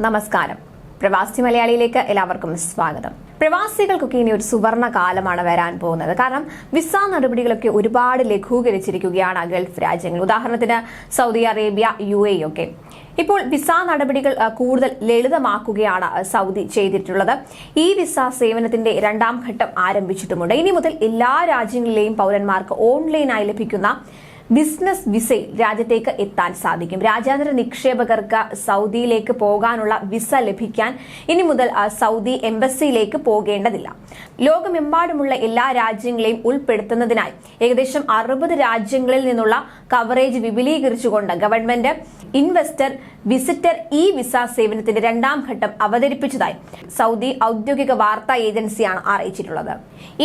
നമസ്കാരം. പ്രവാസി മലയാളിയിലേക്ക് എല്ലാവർക്കും സ്വാഗതം. പ്രവാസികൾക്കൊക്കെ ഇനി ഒരു സുവർണ കാലമാണ് വരാൻ പോകുന്നത്. കാരണം വിസ നടപടികളൊക്കെ ഒരുപാട് ലഘൂകരിച്ചിരിക്കുകയാണ് ഗൾഫ് രാജ്യങ്ങൾ. ഉദാഹരണത്തിന് സൗദി അറേബ്യ, UAE ഒക്കെ. ഇപ്പോൾ വിസ നടപടികൾ കൂടുതൽ ലളിതമാക്കുകയാണ് സൗദി ചെയ്തിട്ടുള്ളത്. ഈ വിസ സേവനത്തിന്റെ രണ്ടാം ഘട്ടം ആരംഭിച്ചിട്ടുമുണ്ട്. ഇനി മുതൽ എല്ലാ രാജ്യങ്ങളിലെയും പൗരന്മാർക്ക് ഓൺലൈനായി ലഭിക്കുന്ന ബിസിനസ് വിസയിൽ രാജ്യത്തേക്ക് എത്താൻ സാധിക്കും. രാജ്യാന്തര നിക്ഷേപകർക്ക് സൗദിയിലേക്ക് പോകാനുള്ള വിസ ലഭിക്കാൻ ഇനി മുതൽ സൗദി എംബസിയിലേക്ക് പോകേണ്ടതില്ല. ലോകമെമ്പാടുമുള്ള എല്ലാ രാജ്യങ്ങളെയും ഉൾപ്പെടുത്തുന്നതിനായി ഏകദേശം 60 രാജ്യങ്ങളിൽ നിന്നുള്ള കവറേജ് വിപുലീകരിച്ചുകൊണ്ട് ഗവൺമെന്റ് ഇൻവെസ്റ്റർ വിസിറ്റർ ഈ വിസ സേവനത്തിന്റെ രണ്ടാം ഘട്ടം അവതരിപ്പിച്ചതായി സൗദി ഔദ്യോഗിക വാർത്താ ഏജൻസിയാണ് അറിയിച്ചിട്ടുള്ളത്.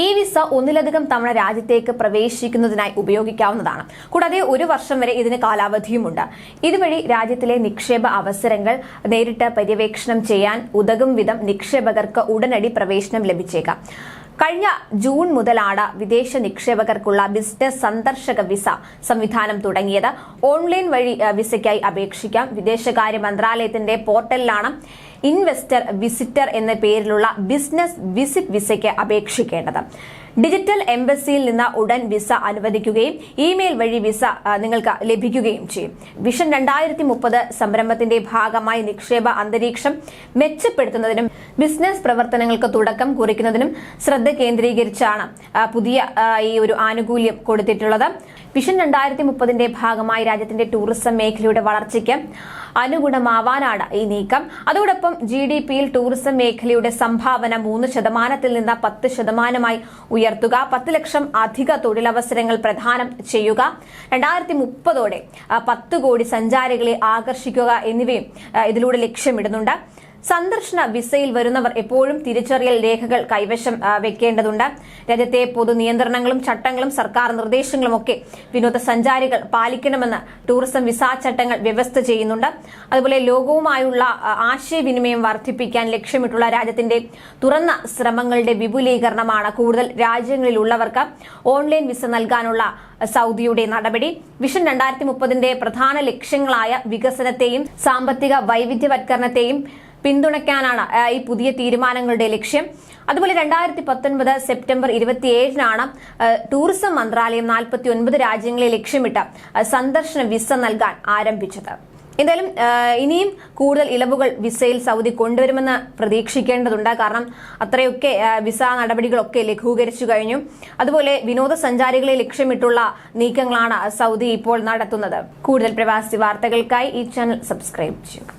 ഈ വിസ ഒന്നിലധികം തവണ രാജ്യത്തേക്ക് പ്രവേശിക്കുന്നതിനായി ഉപയോഗിക്കാവുന്നതാണ്. കൂടാതെ 1 വർഷം വരെ ഇതിന് കാലാവധിയുമുണ്ട്. ഇതുവഴി രാജ്യത്തിലെ നിക്ഷേപ അവസരങ്ങൾ നേരിട്ട് പര്യവേക്ഷണം ചെയ്യാൻ ഉതകും വിധം നിക്ഷേപകർക്ക് ഉടനടി പ്രവേശനം ലഭിച്ചേക്കാം. കഴിഞ്ഞ ജൂൺ മുതലാണ് വിദേശ നിക്ഷേപകർക്കുള്ള ബിസിനസ് സന്ദർശക വിസ സംവിധാനം തുടങ്ങിയത്. ഓൺലൈൻ വഴി വിസയ്ക്കായി അപേക്ഷിക്കാം. വിദേശകാര്യ മന്ത്രാലയത്തിന്റെ പോർട്ടലിലാണ് ഇൻവെസ്റ്റർ വിസിറ്റർ എന്ന പേരിലുള്ള ബിസിനസ് വിസിറ്റ് വിസയ്ക്ക് അപേക്ഷിക്കേണ്ടത്. ഡിജിറ്റൽ എംബസിയിൽ നിന്ന് ഉടൻ വിസ അനുവദിക്കുകയും ഇമെയിൽ വഴി വിസ നിങ്ങൾക്ക് ലഭിക്കുകയും ചെയ്യും. വിഷൻ 2030 സംരംഭത്തിന്റെ ഭാഗമായി നിക്ഷേപ അന്തരീക്ഷം മെച്ചപ്പെടുത്തുന്നതിനും ബിസിനസ് പ്രവർത്തനങ്ങൾക്ക് തുടക്കം കുറിക്കുന്നതിനും ശ്രദ്ധ കേന്ദ്രീകരിച്ചാണ് പുതിയ ഈ ഒരു ആനുകൂല്യം കൊടുത്തിട്ടുള്ളത്. വിഷൻ 2030ന്റെ ഭാഗമായി രാജ്യത്തിന്റെ ടൂറിസം മേഖലയുടെ വളർച്ചയ്ക്ക് അനുഗുണമാവാനാണ് ഈ നീക്കം. അതോടൊപ്പം GDPയിൽ ടൂറിസം മേഖലയുടെ സംഭാവന 3% നിന്ന് 10% ഉയർത്തുക, 10 ലക്ഷം അധിക തൊഴിലവസരങ്ങൾ പ്രദാനം ചെയ്യുക, 2030ഓടെ 10 കോടി സഞ്ചാരികളെ ആകർഷിക്കുക എന്നിവയും ഇതിലൂടെ ലക്ഷ്യമിടുന്നുണ്ട്. സന്ദർശന വിസയിൽ വരുന്നവർ എപ്പോഴും തിരിച്ചറിയൽ രേഖകൾ കൈവശം വെക്കേണ്ടതുണ്ട്. രാജ്യത്തെ പൊതു നിയന്ത്രണങ്ങളും ചട്ടങ്ങളും സർക്കാർ നിർദ്ദേശങ്ങളും ഒക്കെ വിനോദസഞ്ചാരികൾ പാലിക്കണമെന്ന് ടൂറിസം വിസ ചട്ടങ്ങൾ വ്യവസ്ഥ ചെയ്യുന്നുണ്ട്. അതുപോലെ ലോകവുമായുള്ള ആശയവിനിമയം വർദ്ധിപ്പിക്കാൻ ലക്ഷ്യമിട്ടുള്ള രാജ്യത്തിന്റെ തുറന്ന ശ്രമങ്ങളുടെ വിപുലീകരണമാണ് കൂടുതൽ രാജ്യങ്ങളിലുള്ളവർക്ക് ഓൺലൈൻ വിസ നൽകാനുള്ള സൗദിയുടെ നടപടി. വിഷൻ 2030ന്റെ പ്രധാന ലക്ഷ്യങ്ങളായ വികസനത്തെയും സാമ്പത്തിക വൈവിധ്യവത്കരണത്തെയും പിന്തുണയ്ക്കാനാണ് ഈ പുതിയ തീരുമാനങ്ങളുടെ ലക്ഷ്യം. അതുപോലെ 2019 സെപ്റ്റംബർ 27-നാണ് ടൂറിസം മന്ത്രാലയം 49 രാജ്യങ്ങളെ ലക്ഷ്യമിട്ട് സന്ദർശന വിസ നൽകാൻ ആരംഭിച്ചത്. എന്തായാലും ഇനിയും കൂടുതൽ ഇളവുകൾ വിസയിൽ സൗദി കൊണ്ടുവരുമെന്ന് പ്രതീക്ഷിക്കേണ്ടതുണ്ട്. കാരണം അത്രയൊക്കെ വിസ നടപടികളൊക്കെ ലഘൂകരിച്ചു കഴിഞ്ഞു. അതുപോലെ വിനോദസഞ്ചാരികളെ ലക്ഷ്യമിട്ടുള്ള നീക്കങ്ങളാണ് സൗദി ഇപ്പോൾ നടത്തുന്നത്. കൂടുതൽ പ്രവാസി വാർത്തകൾക്കായി ഈ ചാനൽ സബ്സ്ക്രൈബ് ചെയ്യുക.